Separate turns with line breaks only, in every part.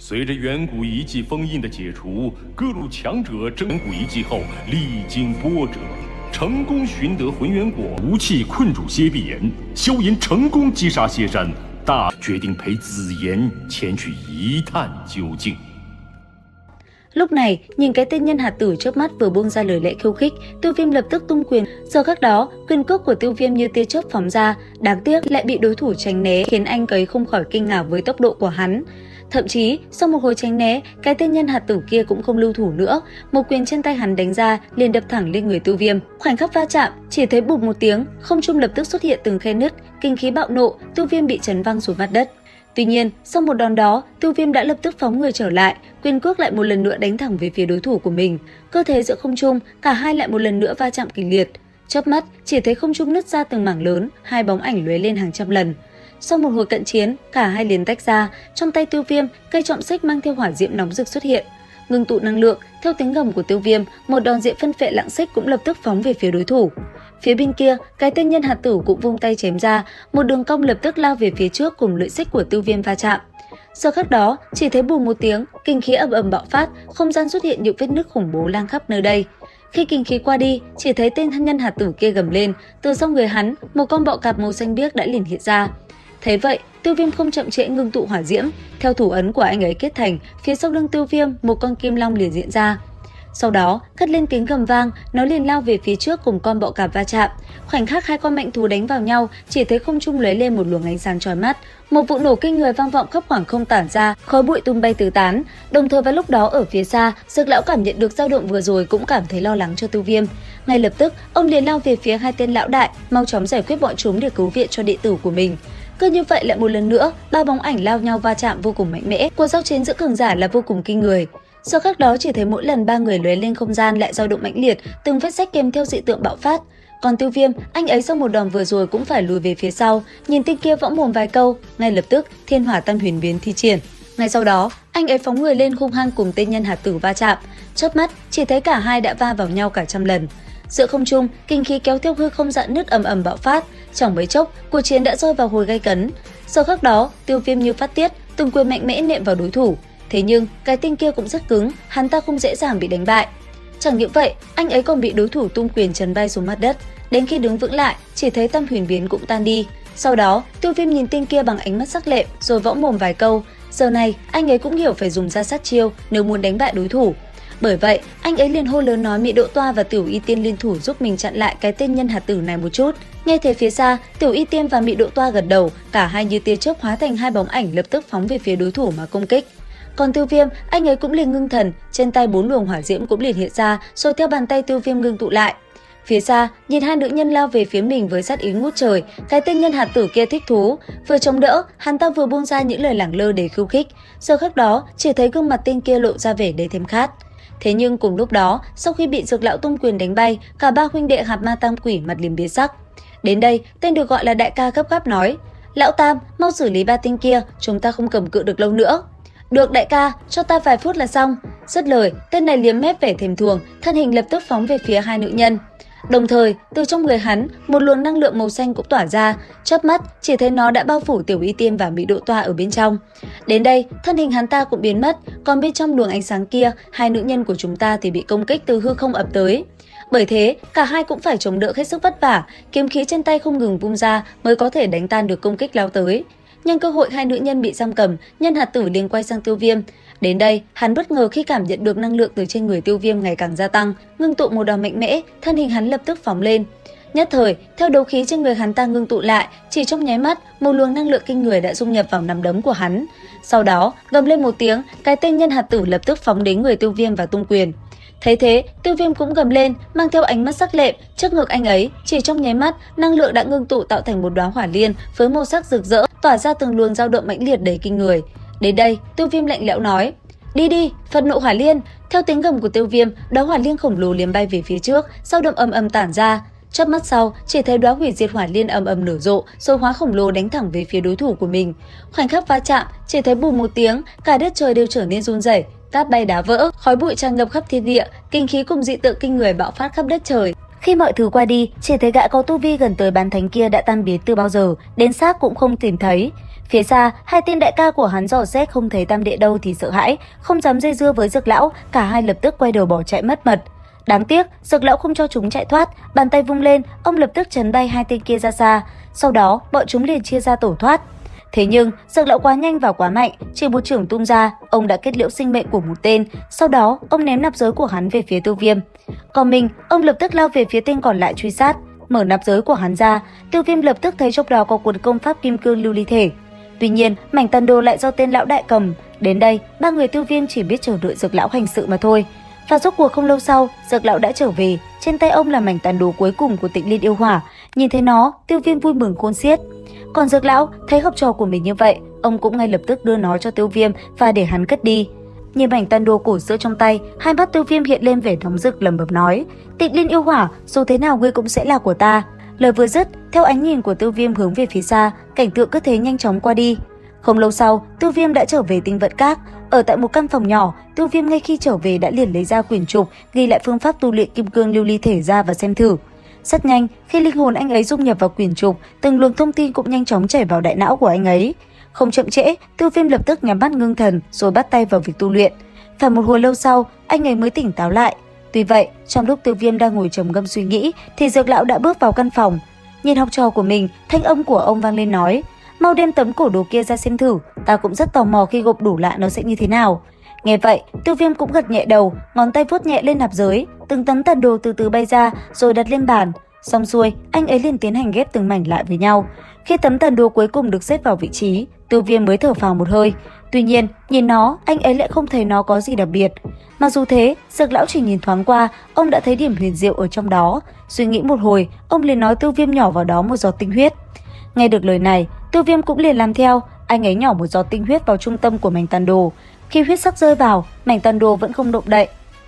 随着远古遗迹封印的解除，各路强者争远古遗迹后历经波折，成功寻得浑元果，武器困住谢必言，萧炎成功击杀谢山，大决定陪紫妍前去一探究竟。
Lúc này, nhìn cái tên nhân hạt tử trước mắt vừa buông ra lời lẽ khiêu khích, Tiêu Viêm lập tức tung quyền. Giờ khắc đó, quyền cước của Tiêu Viêm như tia chớp phóng ra, đáng tiếc lại bị đối thủ tránh né, khiến anh ấy không khỏi kinh ngạc với tốc độ của hắn. Thậm chí, sau một hồi tránh né, cái tên nhân hạt tử kia cũng không lưu thủ nữa, một quyền trên tay hắn đánh ra liền đập thẳng lên người Tiêu Viêm. Khoảnh khắc va chạm, chỉ thấy bụp một tiếng, không trung lập tức xuất hiện từng khe nứt, kinh khí bạo nộ, Tiêu Viêm bị chấn văng xuống mặt đất. Tuy nhiên, sau một đòn đó, Tiêu Viêm đã lập tức phóng người trở lại, quyền cước lại một lần nữa đánh thẳng về phía đối thủ của mình. Cơ thể giữa không trung, cả hai lại một lần nữa va chạm kịch liệt. Chớp mắt, chỉ thấy không trung nứt ra từng mảng lớn, hai bóng ảnh lóe lên hàng trăm lần. Sau một hồi cận chiến, cả hai liền tách ra, trong tay Tiêu Viêm, cây trọng xích mang theo hỏa diễm nóng rực xuất hiện. Ngưng tụ năng lượng, theo tiếng gầm của Tiêu Viêm, một đòn diễm phân phệ lạng xích cũng lập tức phóng về phía đối thủ. Phía bên kia, cái tên nhân hạt tử cũng vung tay chém ra, một đường cong lập tức lao về phía trước cùng lưỡi xích của Tiêu Viêm va chạm. Sau khắc đó, chỉ thấy bùm một tiếng, kinh khí ầm ầm bạo phát, không gian xuất hiện những vết nứt khủng bố lan khắp nơi đây. Khi kinh khí qua đi, chỉ thấy tên thân nhân hạt tử kia gầm lên, từ sau người hắn, một con bọ cạp màu xanh biếc đã liền hiện ra. Thế vậy, Tiêu Viêm không chậm trễ ngưng tụ hỏa diễm, theo thủ ấn của anh ấy kết thành, phía sau lưng Tiêu Viêm một con kim long liền diễn ra. Sau đó, cất lên tiếng gầm vang, nó liền lao về phía trước cùng con bọ cạp va chạm. Khoảnh khắc hai con mạnh thú đánh vào nhau, chỉ thấy không trung lóe lên một luồng ánh sáng chói mắt. Một vụ nổ kinh người vang vọng khắp khoảng không tản ra, khói bụi tung bay tứ tán. Đồng thời vào lúc đó ở phía xa, Dược lão cảm nhận được dao động vừa rồi cũng cảm thấy lo lắng cho Tiêu Viêm. Ngay lập tức, ông liền lao về phía hai tên lão đại, mau chóng giải quyết bọn chúng để cứu viện cho đệ tử của mình. Cứ như vậy lại một lần nữa, ba bóng ảnh lao nhau va chạm vô cùng mạnh mẽ. Cuộc giao chiến giữa cường giả là vô cùng kinh người. Sau khắc đó chỉ thấy mỗi lần ba người lóe lên không gian lại dao động mãnh liệt, từng vết rách kèm theo dị tượng bạo phát. Còn Tiêu Viêm, anh ấy sau một đòn vừa rồi cũng phải lùi về phía sau, nhìn tên kia võng mồm vài câu, ngay lập tức Thiên Hỏa Tam Huyền biến thi triển. Ngay sau đó, anh ấy phóng người lên hung hăng cùng tên nhân hạt tử va chạm. Chớp mắt, chỉ thấy cả hai đã va vào nhau cả trăm lần. Giữa không trung, kinh khí kéo theo hư không dạn nứt ầm ầm bạo phát, chẳng mấy chốc, cuộc chiến đã rơi vào hồi gay cấn. Sau khắc đó, Tiêu Viêm như phát tiết, từng quyền mạnh mẽ nện vào đối thủ. Thế nhưng, cái tên kia cũng rất cứng, hắn ta không dễ dàng bị đánh bại. Chẳng những vậy, anh ấy còn bị đối thủ tung quyền chấn bay xuống mặt đất. Đến khi đứng vững lại, chỉ thấy Tam Huyền biến cũng tan đi. Sau đó, Tiêu Viêm nhìn tên kia bằng ánh mắt sắc lẹm, rồi võng mồm vài câu. Giờ này, anh ấy cũng hiểu phải dùng ra sát chiêu nếu muốn đánh bại đối thủ. Bởi vậy, anh ấy liền hô lớn nói Mị Độ Toa và Tiểu Y Tiên liên thủ giúp mình chặn lại cái tên nhân hạt tử này một chút. Nghe thấy phía xa, Tiểu Y Tiên và Mị Độ Toa gật đầu, cả hai như tia chớp hóa thành hai bóng ảnh lập tức phóng về phía đối thủ mà công kích. Còn Tiêu Viêm, anh ấy cũng liền ngưng thần, trên tay 4 luồng hỏa diễm cũng liền hiện ra, rồi theo bàn tay Tiêu Viêm ngưng tụ lại. Phía xa, nhìn hai nữ nhân lao về phía mình với sát ý ngút trời, cái tên nhân hạt tử kia thích thú, vừa chống đỡ, hắn ta vừa buông ra những lời lẳng lơ để khiêu khích. Giờ khắc đó, chỉ thấy gương mặt tên kia lộ ra vẻ đầy thèm khát. Thế nhưng cùng lúc đó, sau khi bị Dược lão tung quyền đánh bay, cả ba huynh đệ Hạt Ma Tam Quỷ mặt liền biến sắc. Đến đây, tên được gọi là đại ca gấp gáp nói: "Lão Tam, mau xử lý ba tên kia, chúng ta không cầm cự được lâu nữa." "Được đại ca, cho ta vài phút là xong." Dứt lời, tên này liếm mép vẻ thèm thuồng, thân hình lập tức phóng về phía hai nữ nhân. Đồng thời, từ trong người hắn, một luồng năng lượng màu xanh cũng tỏa ra, chớp mắt chỉ thấy nó đã bao phủ Tiểu Y Tiên và Mị Độ Toa ở bên trong. Đến đây, thân hình hắn ta cũng biến mất, còn bên trong luồng ánh sáng kia, hai nữ nhân của chúng ta thì bị công kích từ hư không ập tới. Bởi thế, cả hai cũng phải chống đỡ hết sức vất vả, kiếm khí trên tay không ngừng vung ra mới có thể đánh tan được công kích lao tới. Nhân cơ hội hai nữ nhân bị giam cầm, nhân hạt tử liền quay sang Tiêu Viêm. Đến đây, hắn bất ngờ khi cảm nhận được năng lượng từ trên người Tiêu Viêm ngày càng gia tăng, ngưng tụ một đòn mạnh mẽ, thân hình hắn lập tức phóng lên. Nhất thời, theo đấu khí trên người hắn ta ngưng tụ lại, chỉ trong nháy mắt, một luồng năng lượng kinh người đã dung nhập vào nắm đấm của hắn. Sau đó, gầm lên một tiếng, cái tên nhân hạt tử lập tức phóng đến người Tiêu Viêm và tung quyền. Thấy thế, Tiêu Viêm cũng gầm lên, mang theo ánh mắt sắc lẹm, trước ngực anh ấy, chỉ trong nháy mắt, năng lượng đã ngưng tụ tạo thành một đóa hỏa liên với màu sắc rực rỡ, tỏa ra từng luồng dao động mãnh liệt đầy kinh người. Đến đây, Tiêu Viêm lạnh lẽo nói: "Đi đi, Phật nộ hỏa liên." Theo tiếng gầm của Tiêu Viêm, đóa hỏa liên khổng lồ liền bay về phía trước, dao động ầm ầm tản ra. Chớp mắt sau, chỉ thấy đóa hủy diệt hỏa liên ầm ầm nở rộ, rồi hóa khổng lồ đánh thẳng về phía đối thủ của mình. Khoảnh khắc va chạm, chỉ thấy bùm một tiếng, cả đất trời đều trở nên run rẩy, cát bay đá vỡ, khói bụi tràn ngập khắp thiên địa, kinh khí cùng dị tượng kinh người bạo phát khắp đất trời. Khi mọi thứ qua đi, chỉ thấy gã có tu vi gần tới bán thánh kia đã tan biến từ bao giờ, đến xác cũng không tìm thấy. Phía xa, hai tên đại ca của hắn dò xét không thấy tam đệ đâu thì sợ hãi, không dám dây dưa với Dược lão, cả hai lập tức quay đầu bỏ chạy mất mật. Đáng tiếc, Dược lão không cho chúng chạy thoát, bàn tay vung lên, ông lập tức chấn bay hai tên kia ra xa. Sau đó, bọn chúng liền chia ra tổ thoát. Thế nhưng, Dược lão quá nhanh và quá mạnh, chỉ một chưởng tung ra, ông đã kết liễu sinh mệnh của một tên. Sau đó, ông ném nạp giới của hắn về phía Tiêu Viêm. Còn mình, ông lập tức lao về phía tên còn lại truy sát. Mở nạp giới của hắn ra, Tiêu Viêm lập tức thấy trong đó có cuốn công pháp kim cương lưu ly thể. Tuy nhiên, mảnh tàn đồ lại do tên lão đại cầm. Đến đây, ba người Tiêu Viêm chỉ biết chờ đợi Dược lão hành sự mà thôi. Và rốt cuộc không lâu sau, Dược lão đã trở về. Trên tay ông là mảnh tàn đồ cuối cùng của Tịnh Liên yêu hỏa. Nhìn thấy nó, Tiêu Viêm vui mừng khôn xiết. Còn Dược lão thấy học trò của mình như vậy, ông cũng ngay lập tức đưa nó cho Tiêu Viêm và để hắn cất đi. Nhìn mảnh tàn đồ cổ xưa trong tay, hai mắt Tiêu Viêm hiện lên vẻ nóng rực, lẩm bẩm nói: Tịnh Liên yêu hỏa, dù thế nào ngươi cũng sẽ là của ta. Lời vừa dứt, theo ánh nhìn của Tiêu Viêm hướng về phía xa, cảnh tượng cứ thế nhanh chóng qua đi. Không lâu sau, Tiêu Viêm đã trở về Tinh Vận Các. Ở tại một căn phòng nhỏ, Tiêu Viêm ngay khi trở về đã liền lấy ra quyển trục ghi lại phương pháp tu luyện kim cương lưu ly thể ra và xem thử. Rất nhanh, khi linh hồn anh ấy dung nhập vào quyển trục, từng luồng thông tin cũng nhanh chóng chảy vào đại não của anh ấy. Không chậm trễ, Tiêu Viêm lập tức nhắm mắt ngưng thần rồi bắt tay vào việc tu luyện. Phải một hồi lâu sau, anh ấy mới tỉnh táo lại. Tuy vậy, trong lúc Tiêu Viêm đang ngồi trầm ngâm suy nghĩ, thì Dược lão đã bước vào căn phòng. Nhìn học trò của mình, thanh âm của ông vang lên nói: Mau đem tấm cổ đồ kia ra xem thử, ta cũng rất tò mò khi gộp đủ lại nó sẽ như thế nào. Nghe vậy, Tiêu Viêm cũng gật nhẹ đầu, ngón tay vuốt nhẹ lên nạp giới, từng tấm tàn đồ từ từ bay ra rồi đặt lên bàn. Xong xuôi, anh ấy liền tiến hành ghép từng mảnh lại với nhau. Khi tấm tàn đồ cuối cùng được xếp vào vị trí, Tiêu Viêm mới thở phào một hơi. Tuy nhiên, nhìn nó, anh ấy lại không thấy nó có gì đặc biệt. Mặc dù thế, Dược lão chỉ nhìn thoáng qua, ông đã thấy điểm huyền diệu ở trong đó. Suy nghĩ một hồi, ông liền nói Tiêu Viêm nhỏ vào đó một giọt tinh huyết. Nghe được lời này, Tiêu Viêm cũng liền làm theo, anh ấy nhỏ một giọt tinh huyết vào trung tâm của mảnh tàn đồ. Khi huyết sắc rơi vào, mảnh tàn đồ vẫn không động đậy.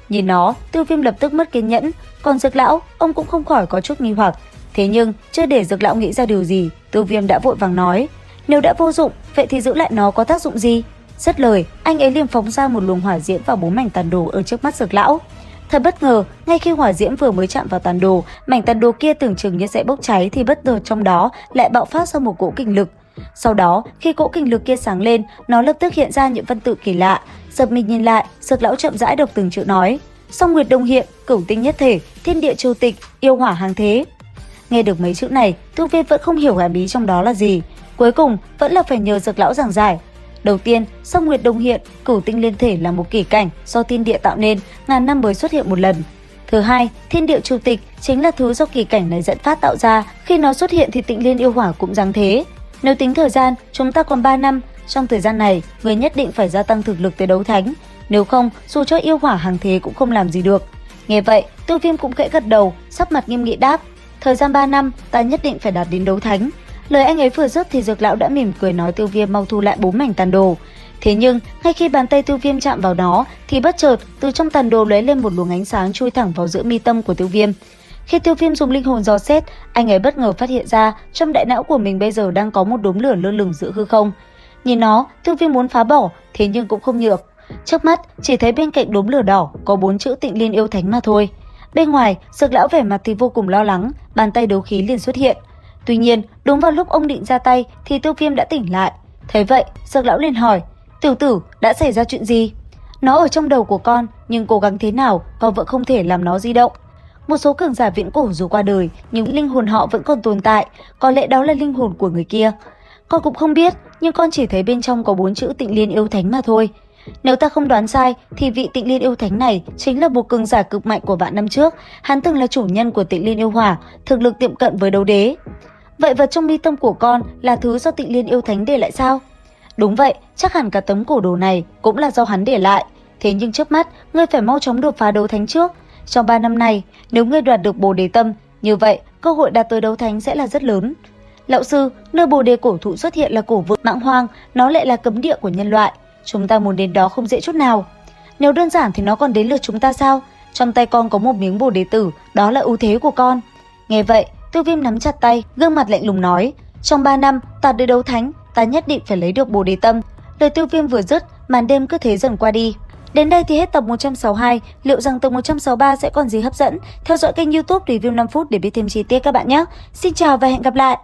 Nhìn nó, Tiêu Viêm lập tức mất kiên nhẫn, còn Dược lão, ông cũng không khỏi có chút nghi hoặc. Thế nhưng, chưa để Dược lão nghĩ ra điều gì, Tiêu Viêm đã vội vàng nói: Nếu đã vô dụng, vậy thì giữ lại nó có tác dụng gì? Dứt lời, anh ấy liền phóng ra một luồng hỏa diễm vào 4 mảnh tàn đồ ở trước mắt Dược lão. Thật bất ngờ, ngay khi hỏa diễm vừa mới chạm vào tàn đồ, mảnh tàn đồ kia tưởng chừng như sẽ bốc cháy thì bất ngờ trong đó lại bạo phát ra một cỗ kình lực. Sau đó, khi cỗ kình lực kia sáng lên, nó lập tức hiện ra những văn tự kỳ lạ. Giật mình nhìn lại, Dược lão chậm rãi đọc từng chữ nói: Song nguyệt đồng hiện, cửu tinh nhất thể, thiên địa triều tịch, yêu hỏa hàng thế. Nghe được mấy chữ này, Tiêu Viêm vẫn không hiểu hàm ý trong đó là gì. Cuối cùng, vẫn là phải nhờ Dược lão giảng giải. Đầu tiên, song nguyệt đồng hiện, cửu tinh liên thể là một kỳ cảnh do thiên địa tạo nên, ngàn năm mới xuất hiện một lần. Thứ hai, thiên địa triều tịch chính là thứ do kỳ cảnh này dẫn phát tạo ra, khi nó xuất hiện thì Tịnh Liên yêu hỏa cũng dáng thế. Nếu tính thời gian, chúng ta còn 3 năm, trong thời gian này, người nhất định phải gia tăng thực lực tới đấu thánh, nếu không, dù cho yêu hỏa hàng thế cũng không làm gì được. Nghe vậy, Tiêu Viêm cũng khẽ gật đầu, sắc mặt nghiêm nghị đáp: Thời gian 3 năm, ta nhất định phải đạt đến đấu thánh. Lời anh ấy vừa dứt thì Dược lão đã mỉm cười nói Tiêu Viêm mau thu lại 4 mảnh tàn đồ. Thế nhưng, ngay khi bàn tay Tiêu Viêm chạm vào nó, thì bất chợt từ trong tàn đồ lóe lên một luồng ánh sáng chui thẳng vào giữa mi tâm của Tiêu Viêm. Khi Tiêu Viêm dùng linh hồn dò xét, anh ấy bất ngờ phát hiện ra trong đại não của mình bây giờ đang có một đốm lửa lơ lửng giữa hư không. Nhìn nó, Tiêu Viêm muốn phá bỏ, thế nhưng cũng không nhược. Trước mắt chỉ thấy bên cạnh đốm lửa đỏ có 4 chữ Tịnh Liên yêu thánh mà thôi. Bên ngoài, Dược lão vẻ mặt thì vô cùng lo lắng, bàn tay đấu khí liền xuất hiện. Tuy nhiên, đúng vào lúc ông định ra tay thì Tiêu Viêm đã tỉnh lại. Thấy vậy, Dược lão liền hỏi: Tiểu tử, đã xảy ra chuyện gì? Nó ở trong đầu của con, nhưng cố gắng thế nào, con vẫn không thể làm nó di động. Một số cường giả viễn cổ dù qua đời, nhưng linh hồn họ vẫn còn tồn tại, có lẽ đó là linh hồn của người kia. Con cũng không biết, nhưng con chỉ thấy bên trong có 4 chữ Tịnh Liên yêu thánh mà thôi. Nếu ta không đoán sai, thì vị Tịnh Liên yêu thánh này chính là một cường giả cực mạnh của vạn năm trước. Hắn từng là chủ nhân của Tịnh Liên yêu hỏa, thực lực tiệm cận với đấu đế. Vậy vật trong mi tâm của con là thứ do Tịnh Liên yêu thánh để lại sao? Đúng vậy, chắc hẳn cả tấm cổ đồ này cũng là do hắn để lại. Thế nhưng trước mắt, ngươi phải mau chóng đột phá đấu thánh trước. Trong 3 năm này, nếu ngươi đoạt được Bồ Đề Tâm, như vậy cơ hội đạt tới đấu thánh sẽ là rất lớn. Lão sư, nơi Bồ Đề cổ thụ xuất hiện là cổ vực Mãng Hoang, nó lại là cấm địa của nhân loại. Chúng ta muốn đến đó không dễ chút nào. Nếu đơn giản thì nó còn đến lượt chúng ta sao? Trong tay con có một miếng Bồ Đề tử, đó là ưu thế của con. Nghe vậy, Tiêu Viêm nắm chặt tay, gương mặt lạnh lùng nói: Trong 3 năm, ta tới đấu thánh, ta nhất định phải lấy được Bồ Đề Tâm. Lời Tiêu Viêm vừa dứt, màn đêm cứ thế dần qua đi. Đến đây thì hết tập 162, liệu rằng tập 163 sẽ còn gì hấp dẫn? Theo dõi kênh YouTube Review 5 phút để biết thêm chi tiết các bạn nhé. Xin chào và hẹn gặp lại!